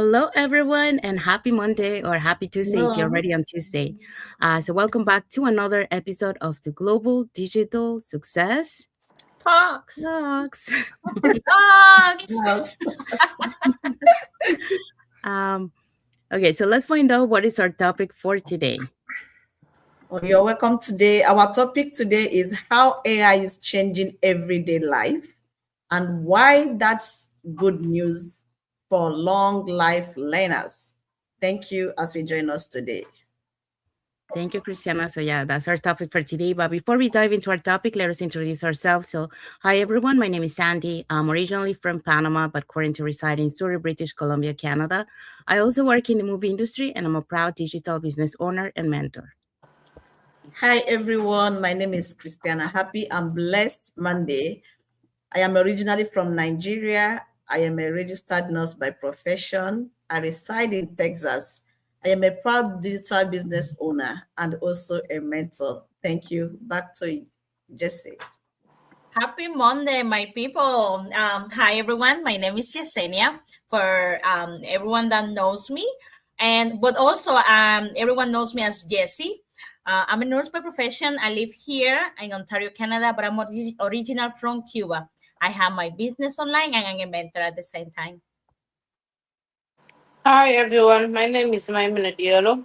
hello everyone, and happy Monday or happy Tuesday if you're Hello. already on Tuesday. So, welcome back to another episode of the Global Digital Success Talks. Talks. Talks. Yes. um, okay, so let's find out what is our topic for today. Well, you're welcome today. Our topic today is how AI is changing everyday life and why that's good news for long life learners. Thank you as we join us today. Thank you, Christiana. So, yeah, that's our topic for today. But before we dive into our topic, let us introduce ourselves. So, hi, everyone. My name is Sandy. I'm originally from Panama, but currently reside in Surrey, British Columbia, Canada. I also work in the movie industry, and I'm a proud digital business owner and mentor. Hi, everyone. My name is Christiana. Happy and blessed Monday. I am originally from Nigeria. I am a registered nurse by profession. I reside in Texas. I am a proud digital business owner and also a mentor. Thank you. Back to you, Jesse. Happy Monday, my people. Hi, everyone. My name is Yesenia. For everyone that knows me, but also everyone knows me as Jessie. I'm a nurse by profession. I live here in Ontario, Canada, but I'm original from Cuba. I have my business online and I'm a mentor at the same time. Hi everyone, my name is Maimuna Diallo.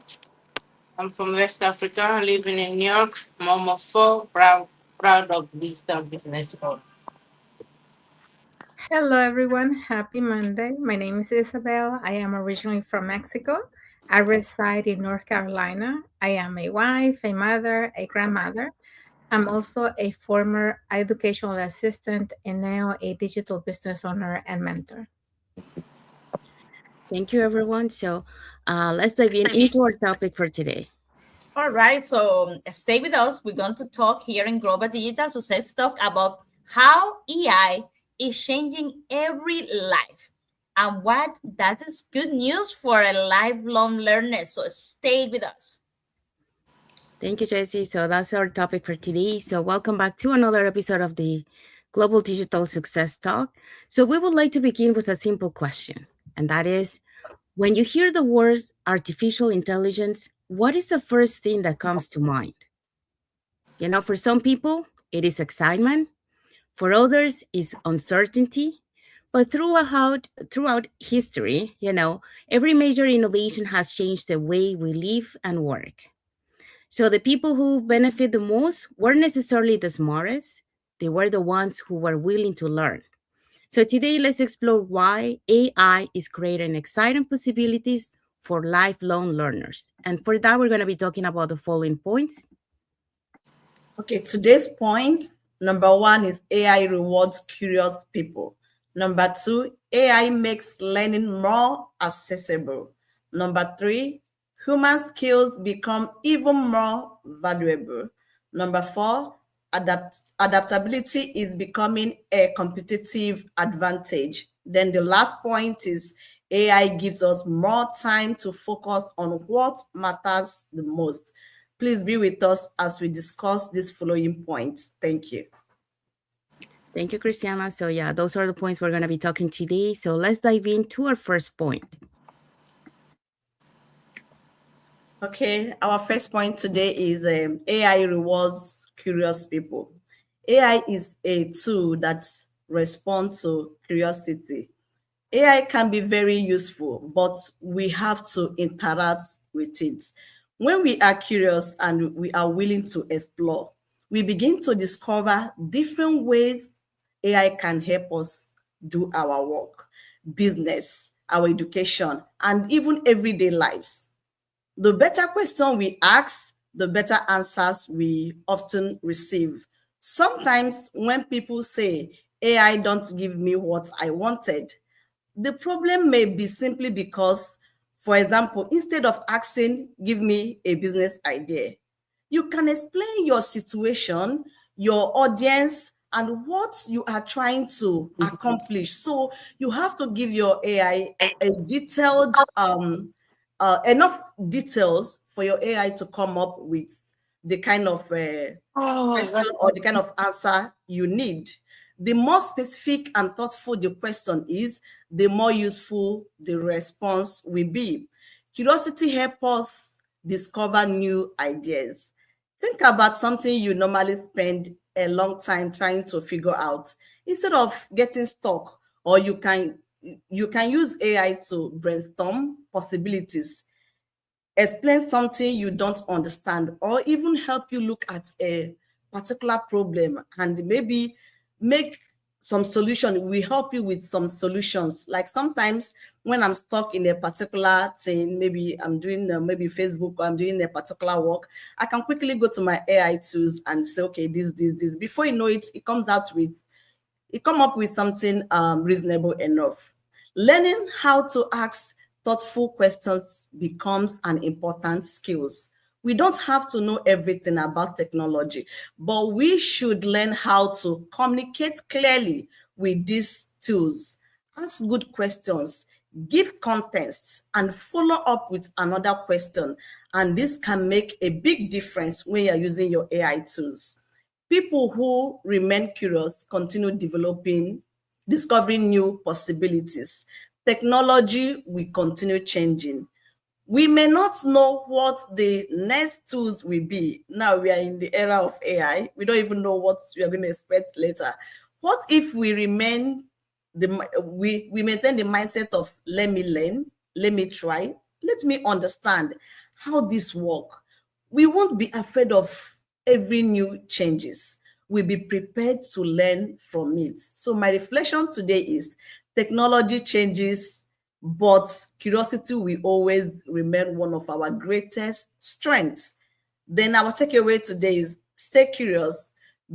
I'm from West Africa, living in New York. Mom of four, proud of digital business owner. Hello, everyone. Happy Monday. My name is Isabel. I am originally from Mexico. I reside in North Carolina. I am a wife, a mother, a grandmother. I'm also a former educational assistant and now a digital business owner and mentor. Thank you, everyone. So, let's dive into our topic for today. All right, so stay with us. We're going to talk here in Global Digital Success Talk about how AI is changing every life and what that is good news for a lifelong learner. So stay with us. Thank you, Jesse. So, that's our topic for today. So, welcome back to another episode of the Global Digital Success Talk. So, we would like to begin with a simple question, and that is, when you hear the words artificial intelligence, what is the first thing that comes to mind? For some people, it is excitement. For others, it's uncertainty. But throughout history, every major innovation has changed the way we live and work. So the people who benefit the most weren't necessarily the smartest. They were the ones who were willing to learn. So today, let's explore why AI is creating exciting possibilities for lifelong learners. And for that, we're going to be talking about the following points. Okay, today's point number one is AI rewards curious people. Number two, AI makes learning more accessible. Number three, human skills become even more valuable. Number four, adaptability is becoming a competitive advantage. Then the last point is AI gives us more time to focus on what matters the most. Please be with us as we discuss these following points. Thank you. Thank you, Christiana. So yeah, those are the points we're going to be talking today. So let's dive into our first point. Okay, our first point today is AI rewards curious people. AI is a tool that responds to curiosity. AI can be very useful, but we have to interact with it. When we are curious and we are willing to explore, we begin to discover different ways AI can help us do our work, business, our education, and even everyday lives. The better question we ask, the better answers we often receive. Sometimes when people say, AI don't give me what I wanted, the problem may be simply because, for example, instead of asking, give me a business idea, you can explain your situation, your audience, and what you are trying to accomplish. So you have to give your AI a detailed, enough details for your AI to come up with the kind of question or the kind of answer you need. The more specific and thoughtful the question is, the more useful the response will be. Curiosity helps us discover new ideas. Think about something you normally spend a long time trying to figure out. Instead of getting stuck, or you can use AI to brainstorm possibilities, explain something you don't understand, or even help you look at a particular problem and maybe make some solution. We help you with some solutions. Like sometimes when I'm stuck in a particular thing, maybe I'm doing maybe Facebook, or I'm doing a particular work, I can quickly go to my AI tools and say, okay, this. Before you know it, it come up with something reasonable enough. Learning how to ask thoughtful questions becomes an important skills. We don't have to know everything about technology, but we should learn how to communicate clearly with these tools. Ask good questions, give context, and follow up with another question. And this can make a big difference when you're using your AI tools. People who remain curious continue discovering new possibilities. Technology will continue changing. We may not know what the next tools will be. Now we are in the era of AI. We don't even know what we are going to expect later. What if we we maintain the mindset of let me learn, let me try, let me understand how this work. We won't be afraid of every new changes. We'll be prepared to learn from it. So my reflection today is technology changes, but curiosity will always remain one of our greatest strengths. Then our takeaway today is stay curious,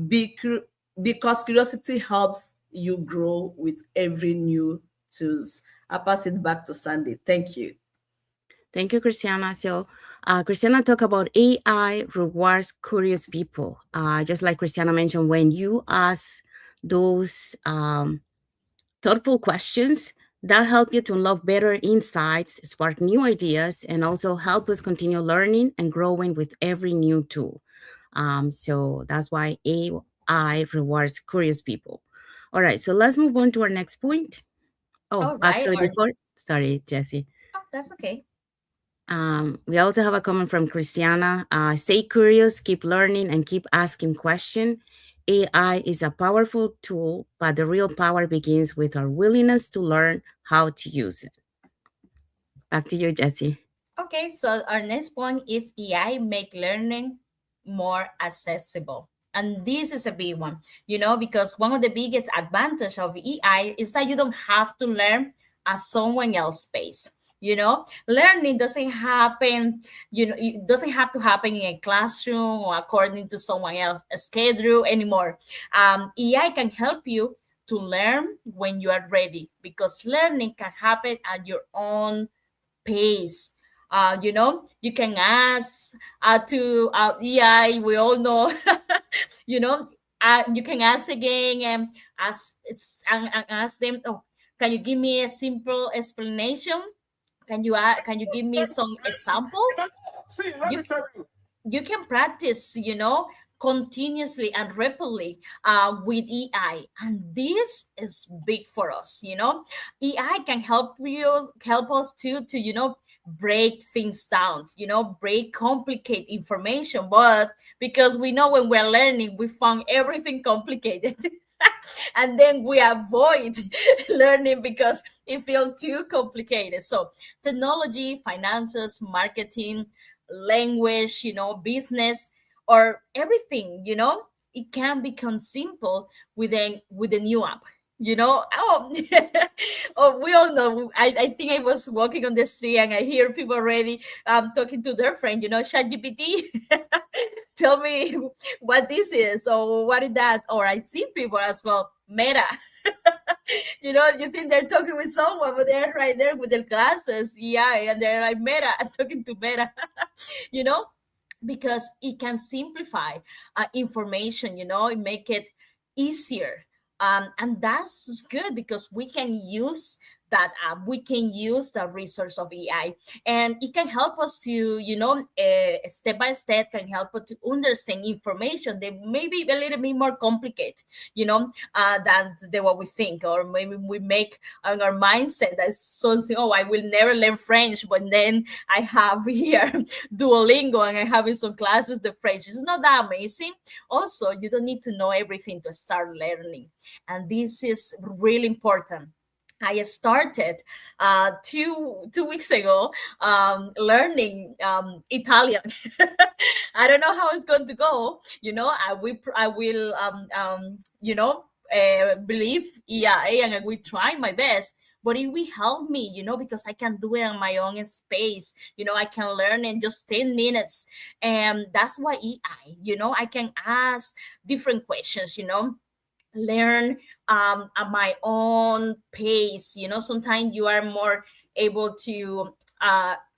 because curiosity helps you grow with every new tools. I pass it back to Sandy. Thank you. Thank you, Christiana. So, Christiana talked about AI rewards curious people. Just like Christiana mentioned, when you ask those thoughtful questions, that help you to unlock better insights, spark new ideas, and also help us continue learning and growing with every new tool. So that's why AI rewards curious people. All right, so let's move on to our next point. Oh, All right. actually, before, sorry, Jesse. Oh, that's okay. We also have a comment from Christiana. Stay curious, keep learning, and keep asking questions. AI is a powerful tool, but the real power begins with our willingness to learn how to use it. Back to you, Jesse. Okay, so our next point is AI make learning more accessible. And this is a big one, because one of the biggest advantage of AI is that you don't have to learn at someone else's pace. Learning doesn't happen, it doesn't have to happen in a classroom or according to someone else's schedule anymore. AI can help you to learn when you are ready, because learning can happen at your own pace. You can ask to AI. We all know, you know. You can ask again and and ask them. Oh, can you give me a simple explanation? Can you give me some examples? You you can practice, continuously and rapidly with AI, and this is big for us. AI can help us to break things down, break complicate information, but because we know when we're learning we found everything complicated. And then we avoid learning because it feels too complicated. So technology, finances, marketing, language, business, or everything, it can become simple with a new app. Oh, oh, we all know. I think I was walking on the street and I hear people already talking to their friend, ChatGPT. Tell me what this is, or what is that? Or I see people as well, Meta. You think they're talking with someone, but they're right there with their glasses. Yeah, and they're like Meta, I'm talking to Meta. you know because it can simplify information, it make it easier. And that's good because we can use that we can use the resource of AI, and it can help us to, step by step, can help us to understand information that maybe a little bit more complicated, than the what we think, or maybe we make on our mindset that's something. Oh, I will never learn French, but then I have here Duolingo and I'm having some classes. The French is not that amazing. Also, you don't need to know everything to start learning, and this is really important. I started 2 weeks ago learning Italian. I don't know how it's going to go. I will believe EIA, and I will try my best. But it will help me, because I can do it on my own space. I can learn in just 10 minutes, and that's why EI. I can ask different questions. Learn at my own pace. Sometimes you are more able to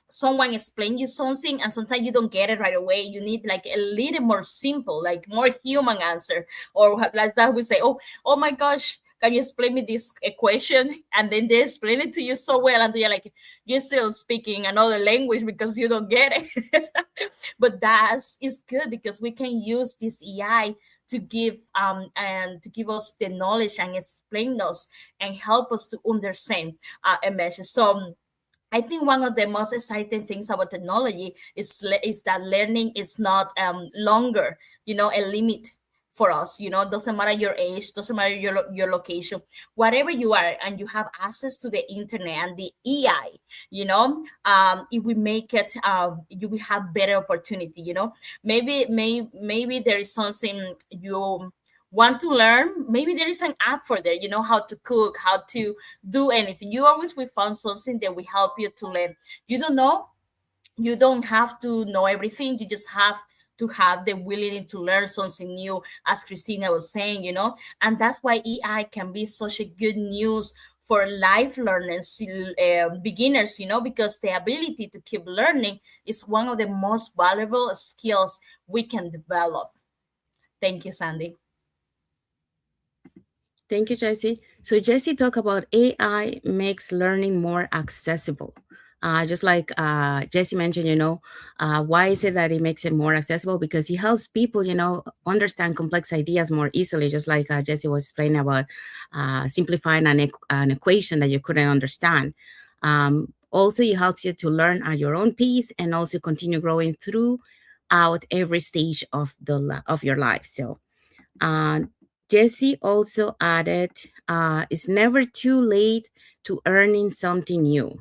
someone explain you something, and sometimes you don't get it right away. You need like a little more simple, like more human answer, or like that we say, oh my gosh, can you explain me this equation? And then they explain it to you so well, and you're like, you're still speaking another language because you don't get it. But that's is good because we can use this AI to give us the knowledge and explain us and help us to understand a message. So I think one of the most exciting things about technology is that learning is not longer, a limit for us. Doesn't matter your age, doesn't matter your location, whatever you are, and you have access to the internet and the AI. It will make it. You will have better opportunity. Maybe there is something you want to learn. Maybe there is an app for there, how to cook, how to do anything. You always will find something that will help you to learn. You don't know, you don't have to know everything. You just have to have the willing to learn something new, as Christina was saying. And that's why AI can be such a good news for life learners, beginners, because the ability to keep learning is one of the most valuable skills we can develop. Thank you, Sandy. Thank you, Jesse. So Jesse talked about AI makes learning more accessible. Just like Jesse mentioned, why is it that it makes it more accessible? Because it helps people, understand complex ideas more easily. Just like Jesse was explaining about simplifying an equation that you couldn't understand. Also, it helps you to learn at your own pace and also continue growing throughout every stage of of your life. So uh, Jesse also added, it's never too late to earning something new.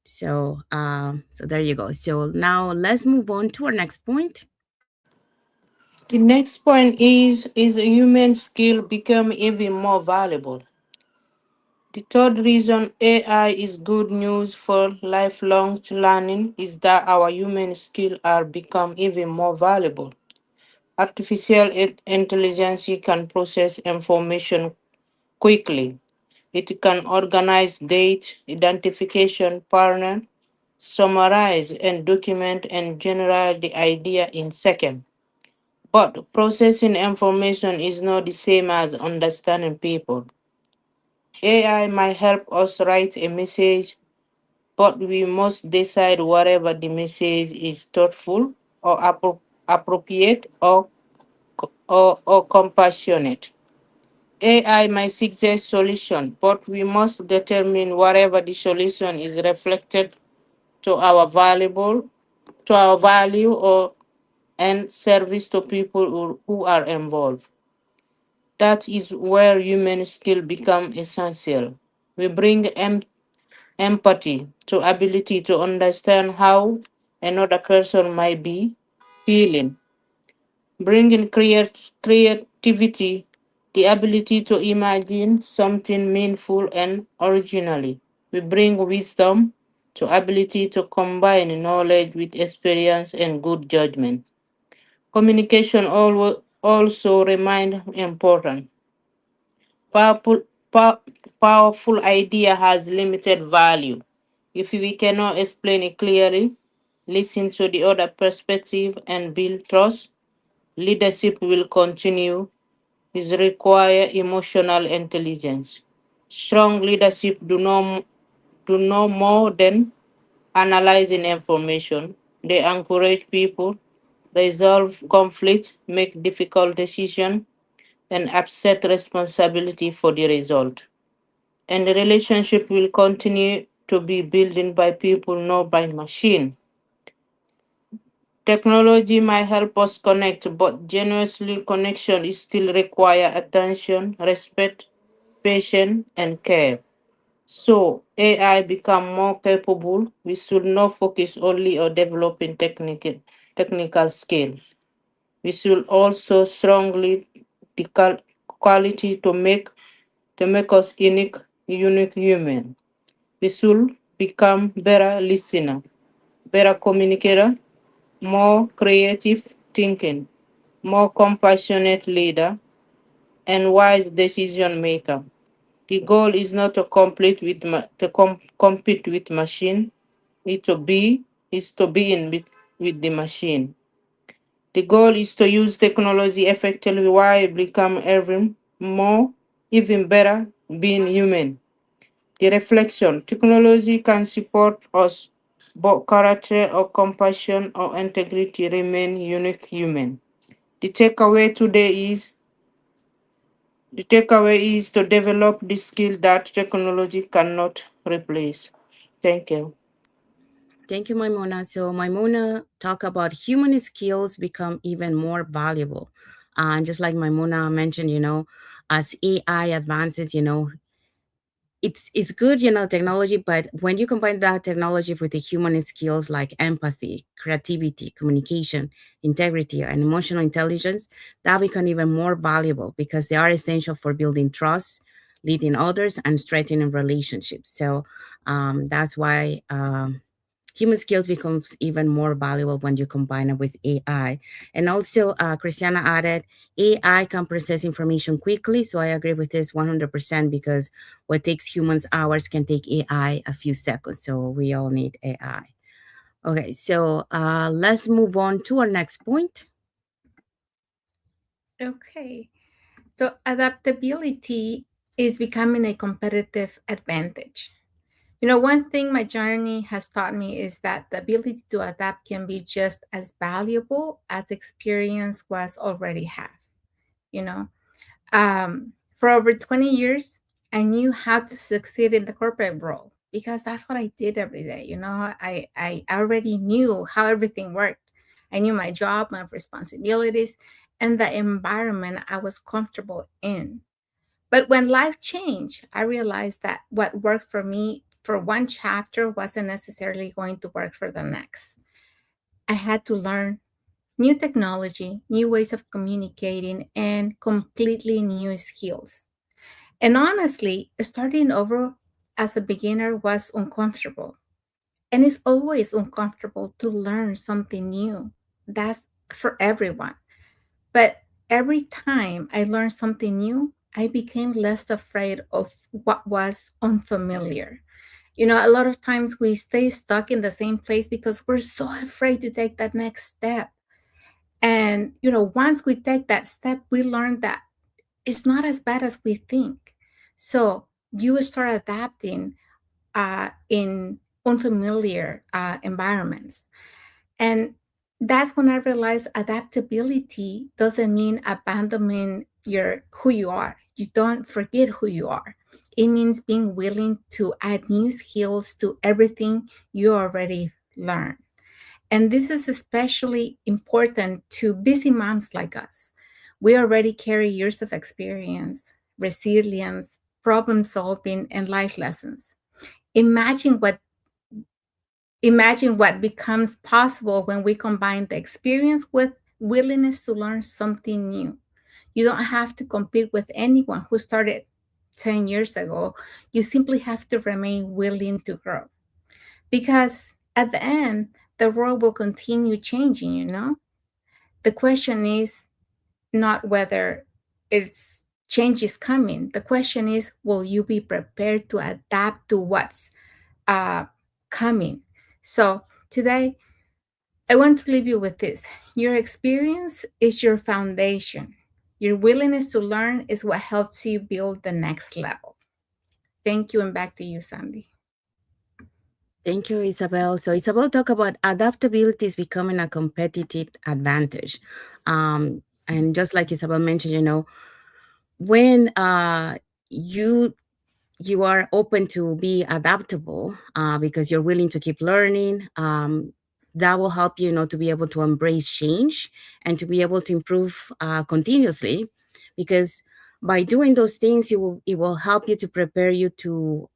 So there you go. So now let's move on to our next point. The next point is a human skill become even more valuable. The third reason AI is good news for lifelong learning is that our human skills are become even more valuable. Artificial intelligence can process information quickly. It can organize data, identification pattern, summarize and document and generate the idea in seconds. But processing information is not the same as understanding people. AI might help us write a message, but we must decide whether the message is thoughtful or appropriate or compassionate. AI might suggest solution, but we must determine whatever the solution is reflected to our valuable to our value or and service to people who are involved. That is where human skill become essential. We bring empathy to ability to understand how another person might be feeling, bringing creativity, the ability to imagine something meaningful and originally. We bring wisdom to ability to combine knowledge with experience and good judgment. Communication also remain important. Powerful, pow- powerful idea has limited value. If we cannot explain it clearly, listen to the other perspective and build trust, leadership will continue. Is require emotional intelligence. Strong leadership to know more than analyzing information. They encourage people, resolve conflict, make difficult decisions, and accept responsibility for the result. And the relationship will continue to be built by people, not by machine. Technology might help us connect, but genuinely connection is still require attention, respect, patience, and care. So AI become more capable. We should not focus only on developing technical skill. We should also strongly the quality to make us unique human. We should become better listener, better communicator, more creative thinking, more compassionate leader, and wise decision maker. The goal is not to compete with machine. It to be is to be in with the machine. The goal is to use technology effectively while become even better, being human. The reflection technology can support us, but character or compassion or integrity remain unique human. The takeaway today is the takeaway is to develop the skill that technology cannot replace. Thank you. Thank you, Maimona. So, Maimona talk about human skills become even more valuable. And just like Maimona mentioned, as AI advances, it's good, technology, but when you combine that technology with the human skills like empathy, creativity, communication, integrity, and emotional intelligence, that become even more valuable because they are essential for building trust, leading others, and strengthening relationships. So that's why human skills becomes even more valuable when you combine it with AI. And also, Christiana added, AI can process information quickly. So I agree with this 100% because what takes humans hours can take AI a few seconds. So we all need AI. Okay, so let's move on to our next point. Okay. So adaptability is becoming a competitive advantage. One thing my journey has taught me is that the ability to adapt can be just as valuable as experience was already have. You know, for over 20 years, I knew how to succeed in the corporate world because that's what I did every day. I already knew how everything worked. I knew my job, my responsibilities, and the environment I was comfortable in. But when life changed, I realized that what worked for me for one chapter wasn't necessarily going to work for the next. I had to learn new technology, new ways of communicating, and completely new skills. And honestly, starting over as a beginner was uncomfortable. And it's always uncomfortable to learn something new. That's for everyone. But every time I learned something new, I became less afraid of what was unfamiliar. A lot of times we stay stuck in the same place because we're so afraid to take that next step. And, once we take that step, we learn that it's not as bad as we think. So you start adapting in unfamiliar environments. And that's when I realized adaptability doesn't mean abandoning your who you are. You don't forget who you are. It means being willing to add new skills to everything you already learned. And this is especially important to busy moms like us. We already carry years of experience, resilience, problem solving, and life lessons. Imagine what Imagine what becomes possible when we combine the experience with willingness to learn something new. You don't have to compete with anyone who started 10 years ago. You simply have to remain willing to grow. Because at the end, the world will continue changing. The question is not whether it's change is coming. The question is, will you be prepared to adapt to what's uh, coming? So today, I want to leave you with this. Your experience is your foundation. Your willingness to learn is what helps you build the next level. Thank you, and back to you, Sandy. Thank you, Isabel. So Isabel talk about adaptability is becoming a competitive advantage. And just like Isabel mentioned, when you you are open to be adaptable because you're willing to keep learning, that will help you, to be able to embrace change and to be able to improve continuously. Because by doing those things, it will help you to prepare you to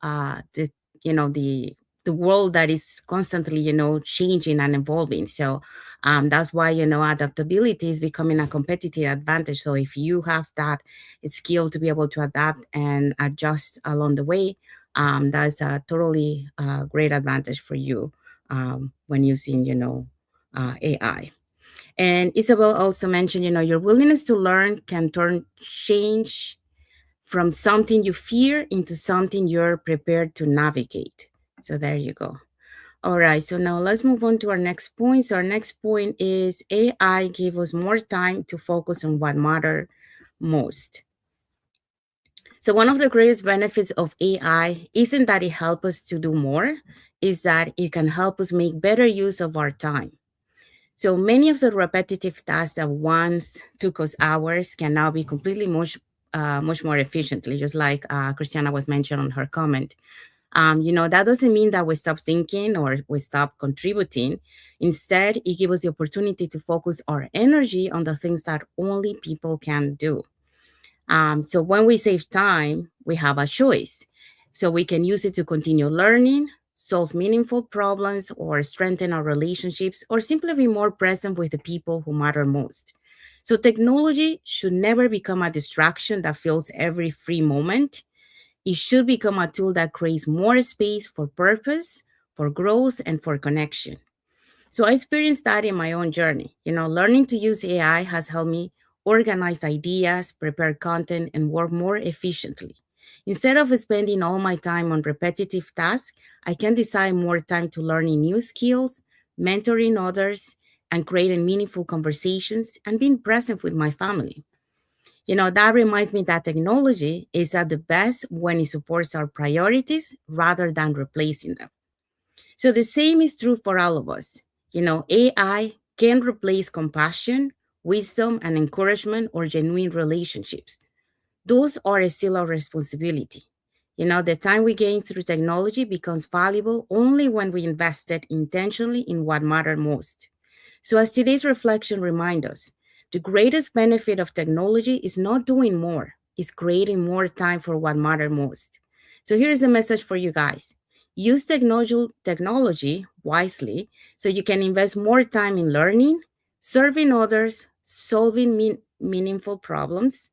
the world that is constantly changing and evolving. So that's why adaptability is becoming a competitive advantage. So if you have that skill to be able to adapt and adjust along the way, that's a totally great advantage for you when using, AI. And Isabel also mentioned, your willingness to learn can turn change from something you fear into something you're prepared to navigate. So there you go. All right, so now let's move on to our next point. So our next point is AI gave us more time to focus on what matter most. So one of the greatest benefits of AI isn't that it helps us to do more, is that it can help us make better use of our time. So many of the repetitive tasks that once took us hours can now be completely much more efficiently, just like Christiana was mentioned on her comment. That doesn't mean that we stop thinking or we stop contributing. Instead, it gives us the opportunity to focus our energy on the things that only people can do. So when we save time, we have a choice. So we can use it to continue learning, solve meaningful problems, or strengthen our relationships, or simply be more present with the people who matter most. So technology should never become a distraction that fills every free moment. It should become a tool that creates more space for purpose, for growth, and for connection. So I experienced that in my own journey. Learning to use AI has helped me organize ideas, prepare content, and work more efficiently. Instead of spending all my time on repetitive tasks, I can decide more time to learning new skills, mentoring others, and creating meaningful conversations and being present with my family. That reminds me that technology is at the best when it supports our priorities rather than replacing them. So the same is true for all of us. AI can replace compassion, wisdom, and encouragement or genuine relationships. Those are still our responsibility. The time we gain through technology becomes valuable only when we invest it intentionally in what matters most. So, as today's reflection reminds us, the greatest benefit of technology is not doing more, it's creating more time for what matters most. So, here is a message for you guys. Use technology wisely so you can invest more time in learning, serving others, solving meaningful problems,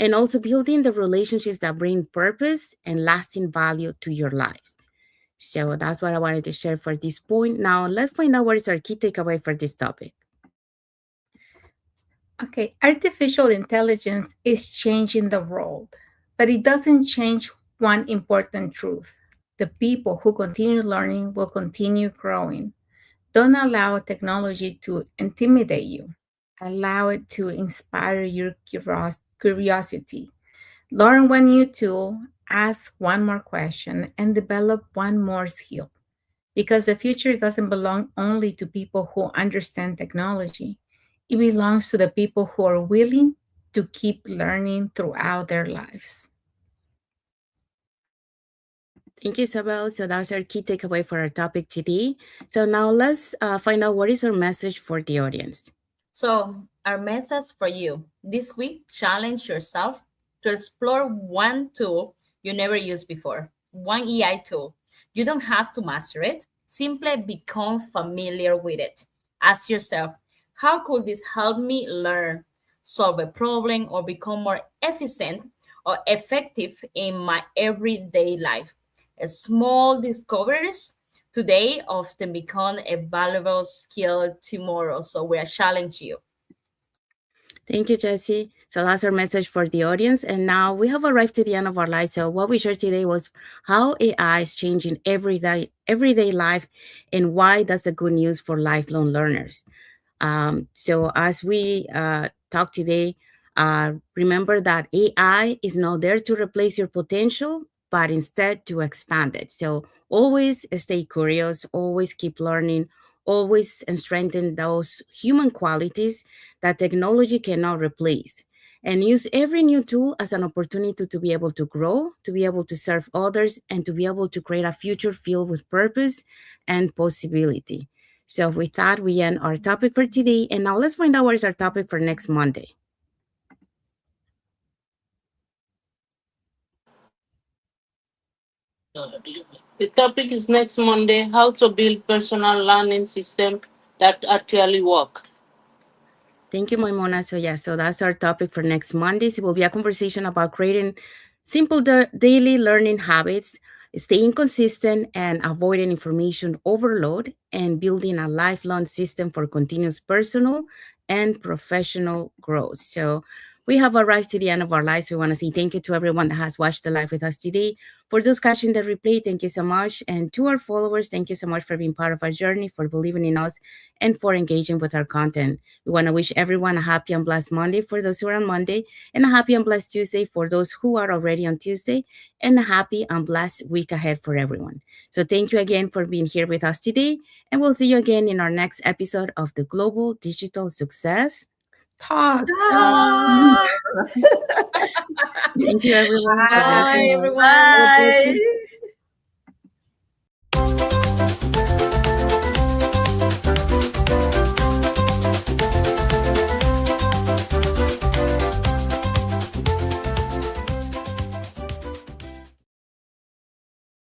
and also building the relationships that bring purpose and lasting value to your lives. So that's what I wanted to share for this point. Now, let's find out what is our key takeaway for this topic. Okay, artificial intelligence is changing the world, but it doesn't change one important truth. The people who continue learning will continue growing. Don't allow technology to intimidate you. Allow it to inspire your curiosity. Learn one new tool, ask one more question, and develop one more skill. Because the future doesn't belong only to people who understand technology, it belongs to the people who are willing to keep learning throughout their lives. Thank you, Isabel. So that's our key takeaway for our topic today. So now let's find out what is our message for the audience. So, our message for you this week, challenge yourself to explore one tool you never used before, one AI tool. You don't have to master it, simply become familiar with it. Ask yourself, how could this help me learn, solve a problem, or become more efficient or effective in my everyday life? Small discoveries today often become a valuable skill tomorrow. So we are challenging you. Thank you, Jesse. So that's our message for the audience. And now we have arrived to the end of our life. So what we shared today was how AI is changing everyday life and why that's a good news for lifelong learners. So as we talk today, remember that AI is not there to replace your potential, but instead to expand it. So always stay curious, always keep learning, always strengthen those human qualities that technology cannot replace. And use every new tool as an opportunity to be able to grow, to be able to serve others, and to be able to create a future filled with purpose and possibility. So, with that, we end our topic for today. And now let's find out what is our topic for next Monday. The topic is next Monday, how to build personal learning system that actually work. Thank you, Moimona. So, yeah, so that's our topic for next Monday. So, it will be a conversation about creating simple daily learning habits, staying consistent, and avoiding information overload, and building a lifelong system for continuous personal and professional growth. So, we have arrived to the end of our lives. We want to say thank you to everyone that has watched the live with us today. For those catching the replay, thank you so much. And to our followers, thank you so much for being part of our journey, for believing in us, and for engaging with our content. We want to wish everyone a happy and blessed Monday for those who are on Monday, and a happy and blessed Tuesday for those who are already on Tuesday, and a happy and blessed week ahead for everyone. So, thank you again for being here with us today, and we'll see you again in our next episode of the Global Digital Success. Talks. Ah. Thank you, everyone. God bless Bye, you all. everyone. Bye.